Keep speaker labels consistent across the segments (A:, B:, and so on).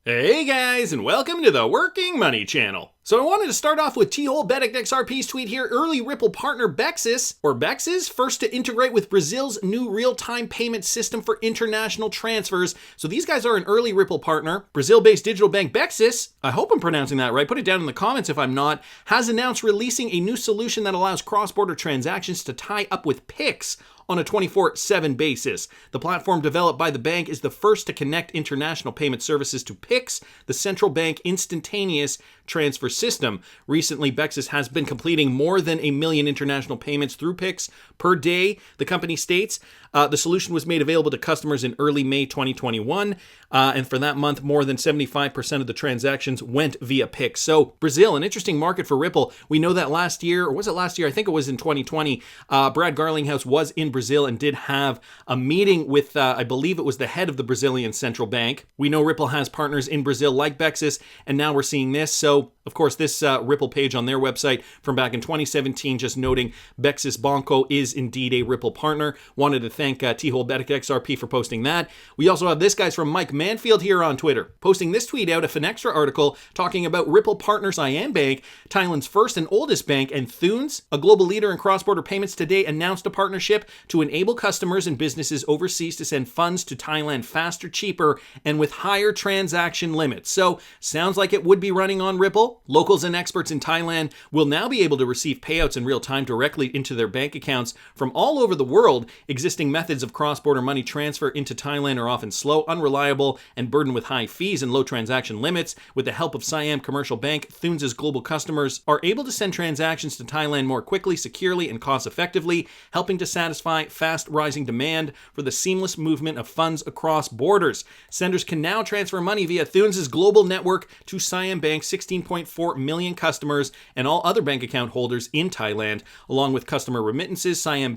A: Hey guys, and welcome to the Working Money Channel. So I wanted to start off with T-Hole Benedict XRP's tweet here. Early Ripple partner Bexis, first to integrate with Brazil's new real-time payment system for international transfers. So these guys are an early Ripple partner. Brazil-based digital bank Bexis, I hope I'm pronouncing that right, put it down in the comments if I'm not, has announced releasing a new solution that allows cross-border transactions to tie up with Pix on a 24/7 basis. The platform developed by the bank is the first to connect international payment services to Pix, the central bank instantaneous transfer system. Recently, Bexis has been completing more than 1 million international payments through Pix per day, the company states. The solution was made available to customers in early May 2021, and for that month, more than 75% of the transactions went via Pix. So Brazil, an interesting market for Ripple. We know that last year, or was it last year? I think it was in 2020, Brad Garlinghouse was in Brazil and did have a meeting with, I believe it was the head of the Brazilian central bank. We know Ripple has partners in Brazil like Bexis, and now we're seeing this. So, of course, this Ripple page on their website from back in 2017, just noting Bexis Banco is indeed a Ripple partner. Wanted to thank T-Hole Benedict XRP for posting that. We also have this guy's from Mike Manfield here on Twitter, posting this tweet out, a Finextra article talking about Ripple partner Siam Bank, Thailand's first and oldest bank, and Thunes, a global leader in cross-border payments, today announced a partnership to enable customers and businesses overseas to send funds to Thailand faster, cheaper, and with higher transaction limits. So, sounds like it would be running on Ripple. Locals and experts in Thailand will now be able to receive payouts in real time directly into their bank accounts from all over the world. Existing methods of cross-border money transfer into Thailand are often slow, unreliable, and burdened with high fees and low transaction limits. With the help of Siam Commercial Bank, Thunes' global customers are able to send transactions to Thailand more quickly, securely, and cost-effectively, helping to satisfy fast-rising demand for the seamless movement of funds across borders. Senders can now transfer money via Thunes' global network to Siam Bank's 16.4 million customers and all other bank account holders in Thailand. Along with customer remittances, Siam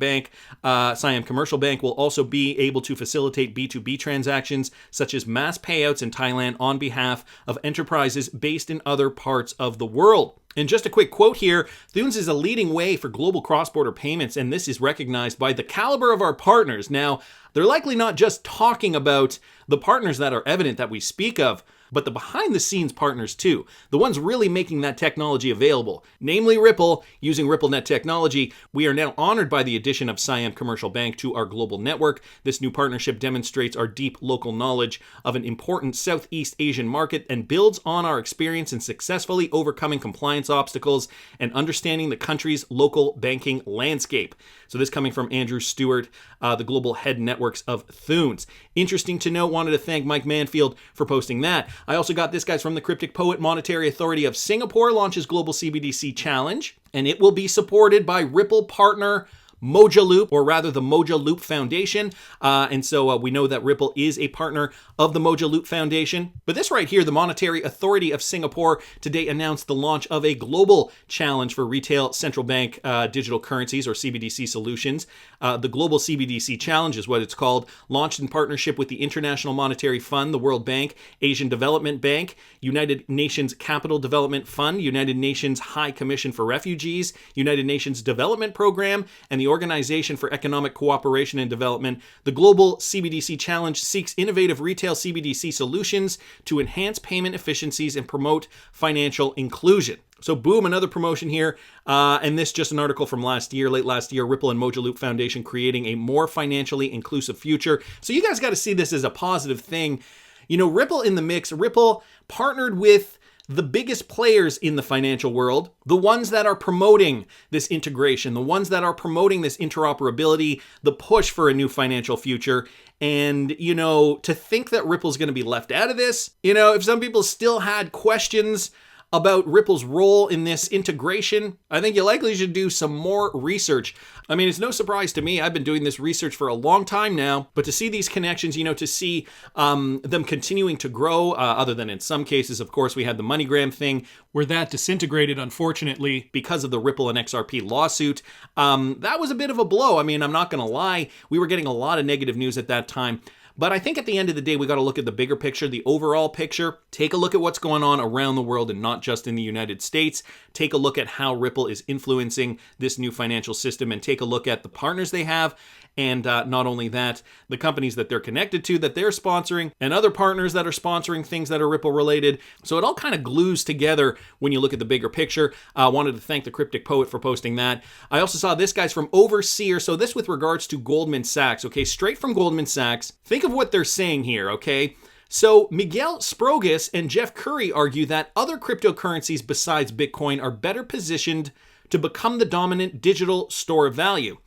A: Commercial Bank will also be able to facilitate B2B transactions such as mass payouts in Thailand on behalf of enterprises based in other parts of the world. And just a quick quote here, Thunes is a leading way for global cross-border payments, and this is recognized by the caliber of our partners. Now, they're likely not just talking about the partners that are evident that we speak of, but the behind-the-scenes partners too, the ones really making that technology available, namely Ripple. Using RippleNet technology, we are now honored by the addition of Siam Commercial Bank to our global network. This new partnership demonstrates our deep local knowledge of an important Southeast Asian market and builds on our experience in successfully overcoming compliance obstacles and understanding the country's local banking landscape. So this coming from Andrew Stewart, the global head networks of Thunes. Interesting to note, wanted to thank Mike Manfield for posting that. I also got this guy's from the Cryptic Poet. Monetary Authority of Singapore launches Global CBDC Challenge, and it will be supported by Ripple partner Mojaloop, or rather the Mojaloop Foundation. And so we know that Ripple is a partner of the Mojaloop Foundation. But this right here, the Monetary Authority of Singapore today announced the launch of a global challenge for retail central bank digital currencies, or CBDC solutions. The Global CBDC Challenge is what it's called, launched in partnership with the International Monetary Fund, the World Bank, Asian Development Bank, United Nations Capital Development Fund, United Nations High Commission for Refugees, United Nations Development Program, and the Organization for Economic Cooperation and Development. The Global CBDC Challenge seeks innovative retail CBDC solutions to enhance payment efficiencies and promote financial inclusion. So boom, another promotion here. And this just an article from late last year, Ripple and Mojaloop Foundation creating a more financially inclusive future. So you guys got to see this as a positive thing. You know, Ripple in the mix. Ripple partnered with the biggest players in the financial world, the ones that are promoting this integration, the ones that are promoting this interoperability, the push for a new financial future. And, you know, to think that Ripple's going to be left out of this, you know, if some people still had questions about Ripple's role in this integration, I think you likely should do some more research. I mean, it's no surprise to me. I've been doing this research for a long time now, but to see these connections, you know, to see them continuing to grow, other than in some cases, of course, we had the MoneyGram thing where that disintegrated, unfortunately, because of the Ripple and XRP lawsuit. That was a bit of a blow. I mean, I'm not going to lie. We were getting a lot of negative news at that time. But I think at the end of the day, we got to look at the bigger picture, the overall picture. Take a look at what's going on around the world and not just in the United States. Take a look at how Ripple is influencing this new financial system and take a look at the partners they have and not only that, the companies that they're connected to, that they're sponsoring, and other partners that are sponsoring things that are Ripple related. So it all kind of glues together when you look at the bigger picture. I wanted to thank the Cryptic Poet for posting that. I also saw this guy's from Overseer. So this with regards to Goldman Sachs, okay, straight from Goldman Sachs. Think of what they're saying here, okay? So Miguel Sprogus and Jeff Curry argue that other cryptocurrencies besides Bitcoin are better positioned to become the dominant digital store of value.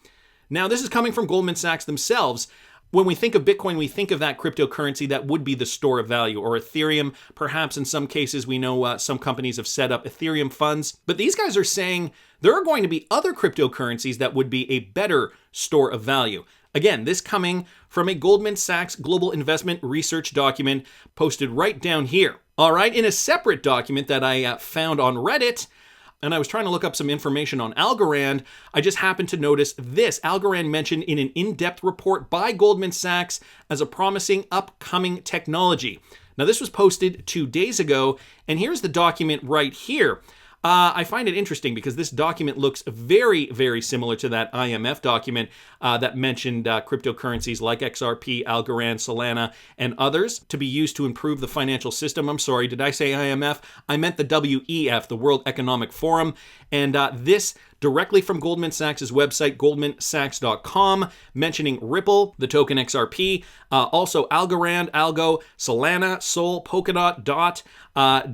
A: Now, this is coming from Goldman Sachs themselves. When we think of Bitcoin, we think of that cryptocurrency that would be the store of value, or Ethereum. Perhaps in some cases, we know some companies have set up Ethereum funds. But these guys are saying there are going to be other cryptocurrencies that would be a better store of value. Again, this coming from a Goldman Sachs Global Investment Research document posted right down here. All right, in a separate document that I found on Reddit, and I was trying to look up some information on Algorand, I just happened to notice this. Algorand mentioned in an in-depth report by Goldman Sachs as a promising upcoming technology. Now, this was posted 2 days ago, and here's the document right here. I find it interesting because this document looks very, very similar to that IMF document that mentioned cryptocurrencies like XRP, Algorand, Solana, and others to be used to improve the financial system. I'm sorry, did I say IMF? I meant the WEF, the World Economic Forum. And this directly from Goldman Sachs' website, goldmansachs.com, mentioning Ripple, the token XRP, also Algorand, Algo, Solana, Sol, Polkadot, Dot,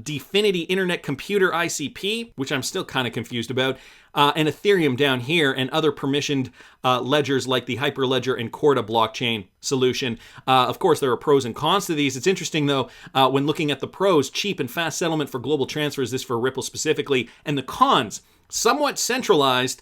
A: Definity Internet Computer ICP, which I'm still kind of confused about, and Ethereum down here, and other permissioned ledgers like the Hyperledger and Corda blockchain solution. Of course, there are pros and cons to these. It's interesting, though, when looking at the pros, cheap and fast settlement for global transfers, this for Ripple specifically, and the cons, somewhat centralized,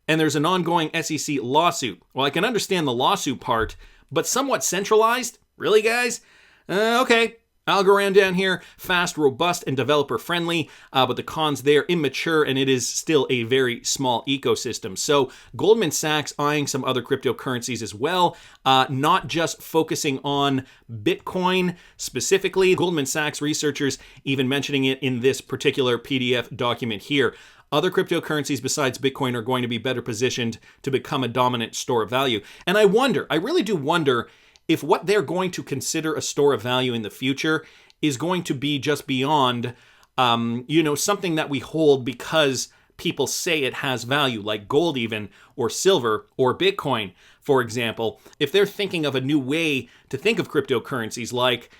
A: and there's an ongoing SEC lawsuit. Well, I can understand the lawsuit part, but somewhat centralized? Really, guys? Okay. Algorand down here, fast, robust, and developer-friendly, but the cons there, immature, and it is still a very small ecosystem. So Goldman Sachs eyeing some other cryptocurrencies as well, not just focusing on Bitcoin specifically. Goldman Sachs researchers even mentioning it in this particular PDF document here. Other cryptocurrencies besides Bitcoin are going to be better positioned to become a dominant store of value. And I really do wonder if what they're going to consider a store of value in the future is going to be just beyond, something that we hold because people say it has value, like gold even, or silver, or Bitcoin, for example. If they're thinking of a new way to think of cryptocurrencies, like,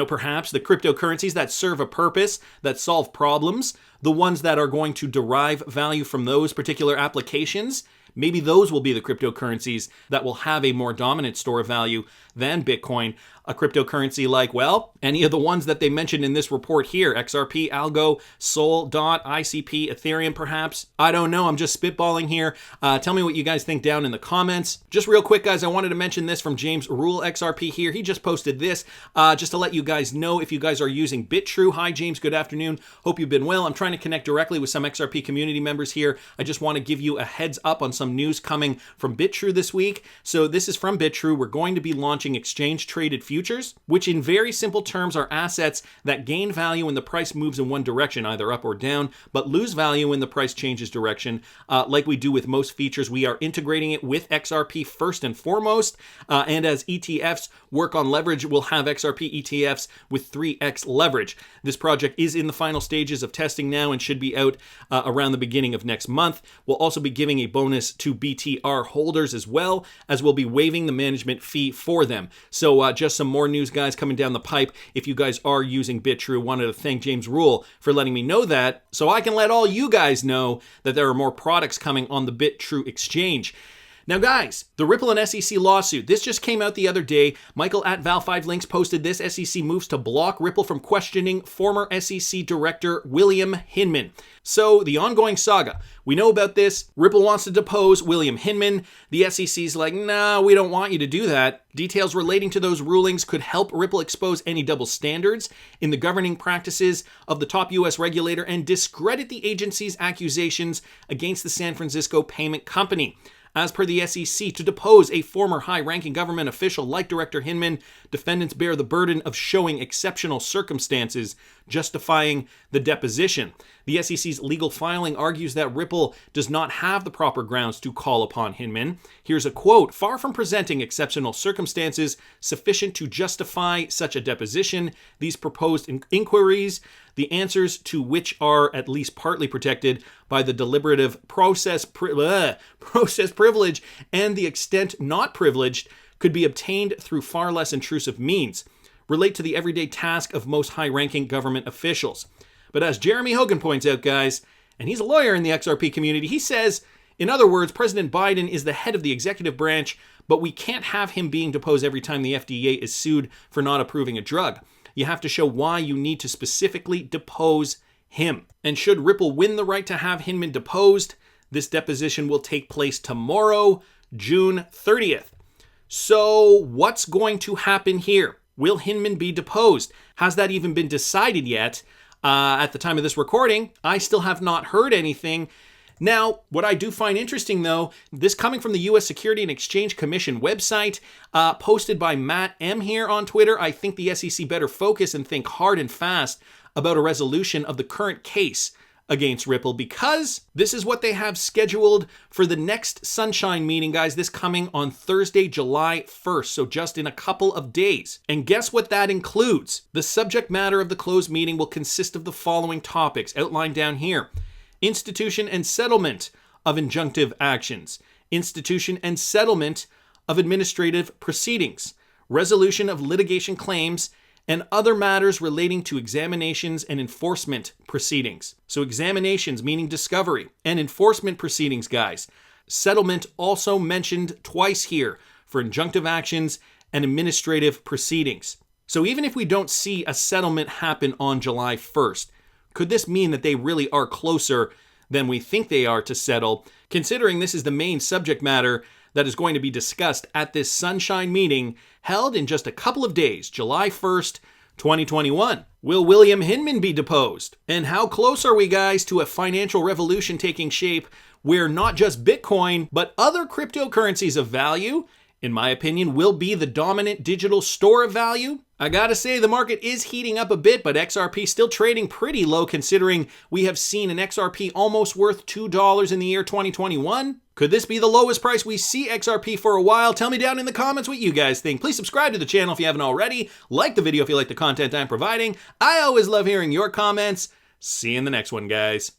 A: perhaps the cryptocurrencies that serve a purpose, that solve problems, the ones that are going to derive value from those particular applications, maybe those will be the cryptocurrencies that will have a more dominant store of value than Bitcoin. A cryptocurrency like, any of the ones that they mentioned in this report here, XRP, Algo, Sol, Dot, ICP, Ethereum perhaps. I don't know, I'm just spitballing here. Tell me what you guys think down in the comments. Just real quick, guys, I wanted to mention this from James Rule XRP here. He just posted this just to let you guys know if you guys are using BitTrue. Hi, James, good afternoon. Hope you've been well. I'm trying to connect directly with some XRP community members here. I just want to give you a heads up on some news coming from BitTrue this week. So this is from BitTrue. We're going to be launching exchange-traded futures, which in very simple terms are assets that gain value when the price moves in one direction, either up or down, but lose value when the price changes direction. Like we do with most features, we are integrating it with XRP first and foremost, and as ETFs work on leverage, we'll have XRP ETFs with 3x leverage. This project is in the final stages of testing now and should be out around the beginning of next month. We'll also be giving a bonus to BTR holders as well, as we'll be waiving the management fee for them. So just some more news, guys, coming down the pipe. If you guys are using BitTrue, wanted to thank James Rule for letting me know that, so I can let all you guys know that there are more products coming on the BitTrue exchange. Now, guys, the Ripple and SEC lawsuit. This just came out the other day. Michael at Val5Links posted this. SEC moves to block Ripple from questioning former SEC Director William Hinman. So, the ongoing saga. We know about this. Ripple wants to depose William Hinman. The SEC's like, nah, we don't want you to do that. Details relating to those rulings could help Ripple expose any double standards in the governing practices of the top U.S. regulator and discredit the agency's accusations against the San Francisco payment company. As per the SEC, to depose a former high-ranking government official like Director Hinman, defendants bear the burden of showing exceptional circumstances justifying the deposition. The SEC's legal filing argues that Ripple does not have the proper grounds to call upon Hinman. Here's a quote: "Far from presenting exceptional circumstances sufficient to justify such a deposition, these proposed inquiries, the answers to which are at least partly protected by the deliberative process privilege and the extent not privileged, could be obtained through far less intrusive means, relate to the everyday task of most high-ranking government officials." But as Jeremy Hogan points out, guys, and he's a lawyer in the XRP community, he says, in other words, President Biden is the head of the executive branch, but we can't have him being deposed every time the FDA is sued for not approving a drug. You have to show why you need to specifically depose him. And should Ripple win the right to have Hinman deposed, this deposition will take place tomorrow, June 30th. So what's going to happen here? Will Hinman be deposed? Has that even been decided yet? At the time of this recording, I still have not heard anything. Now, what I do find interesting, though, this coming from the U.S. Security and Exchange Commission website, posted by Matt M. here on Twitter, I think the SEC better focus and think hard and fast about a resolution of the current case against Ripple, because this is what they have scheduled for the next Sunshine meeting, guys, this coming on Thursday, July 1st, so just in a couple of days. And guess what that includes? The subject matter of the closed meeting will consist of the following topics outlined down here: institution and settlement of injunctive actions, institution and settlement of administrative proceedings, resolution of litigation claims, and other matters relating to examinations and enforcement proceedings. So examinations meaning discovery, and enforcement proceedings, guys. Settlement also mentioned twice here for injunctive actions and administrative proceedings. So even if we don't see a settlement happen on July 1st, could this mean that they really are closer than we think they are to settle, considering this is the main subject matter that is going to be discussed at this Sunshine meeting held in just a couple of days, July 1st, 2021. Will William Hinman be deposed? And how close are we, guys, to a financial revolution taking shape where not just Bitcoin, but other cryptocurrencies of value, in my opinion, will be the dominant digital store of value? I gotta say, the market is heating up a bit, but XRP still trading pretty low considering we have seen an XRP almost worth $2 in the year 2021. Could this be the lowest price we see XRP for a while? Tell me down in the comments what you guys think. Please subscribe to the channel if you haven't already. Like the video if you like the content I'm providing. I always love hearing your comments. See you in the next one, guys.